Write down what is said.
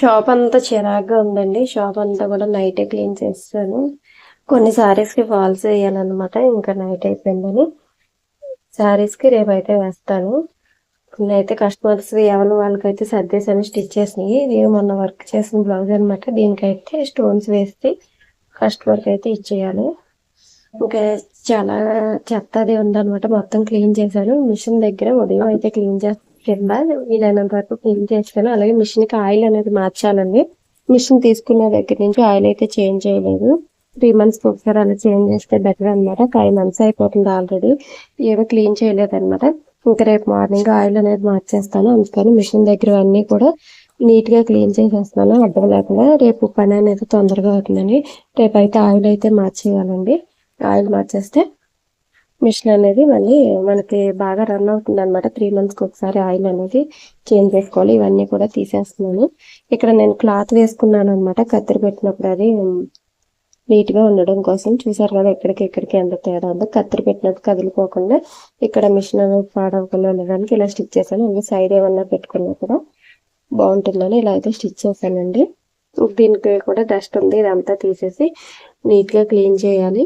Shop అంతా చిరాగ్గా ఉందండి. షాప్ అంతా కూడా నైటే క్లీన్ చేస్తాను. కొన్ని శారీస్‌కి ఫాల్స్ వేయాలన్నమాట. ఇంకా నైట్ అయిపోయిందని శారీస్‌కి రేపైతే వేస్తాను. కొన్నైతే కస్టమర్స్‌వి ఎవరి వాళ్ళకైతే సర్దేశాను, స్టిచ్ చేసినయి. ఇది మొన్న వర్క్ చేసిన బ్లౌజ్ అనమాట. దీనికైతే స్టోన్స్ వేసి కస్టమర్‌కి అయితే ఇచ్చేయాలి. ఇంకా చాలా చెత్త అది ఉందనమాట. మొత్తం క్లీన్ చేశాను. మిషన్ దగ్గర ఉదయం అయితే క్లీన్ కింద వీలైనంత వరకు క్లీన్ చేస్తాను. అలాగే మిషన్కి ఆయిల్ అనేది మార్చాలండి. మిషన్ తీసుకున్న దగ్గర నుంచి ఆయిల్ అయితే చేంజ్ చేయలేదు. 3 మంత్స్కి ఒకసారి అలా చేంజ్ చేస్తే బెటర్ అనమాట. 5 మంత్స్ అయిపోతుంది ఆల్రెడీ. ఏమీ క్లీన్ చేయలేదన్నమాట. ఇంకా రేపు మార్నింగ్ ఆయిల్ అనేది మార్చేస్తాను. అందుకని మిషన్ దగ్గర అన్నీ కూడా నీట్గా క్లీన్ చేసేస్తాను అడ్డం లేకుండా. రేపు పని అనేది తొందరగా అవుతుందని రేపు అయితే ఆయిల్ అయితే మార్చేయాలండి. ఆయిల్ మార్చేస్తే మిషన్ అనేది మళ్ళీ మనకి బాగా రన్ అవుతుంది అనమాట. 3 మంత్స్కి ఒకసారి ఆయిల్ అనేది చేంజ్ చేసుకోవాలి. ఇవన్నీ కూడా తీసేస్తున్నాను. ఇక్కడ నేను క్లాత్ వేసుకున్నాను అనమాట. కత్తిరి పెట్టినప్పుడు అది నీట్గా ఉండడం కోసం. చూసారు కదా ఎక్కడికి ఎంత తేడా ఉందో. కత్తిరి పెట్టినప్పుడు కదిలిపోకుండా ఇక్కడ మిషన్ అనేది పాడవకుండా ఉండడానికి ఇలా స్టిచ్ చేశాను. ఇంకా సైడ్ ఏమన్నా పెట్టుకున్నా కూడా బాగుంటుందని ఇలా అయితే స్టిచ్ చేశానండి. దీనికి కూడా డస్ట్ ఉంది. ఇదంతా తీసేసి నీట్గా క్లీన్ చేయాలి.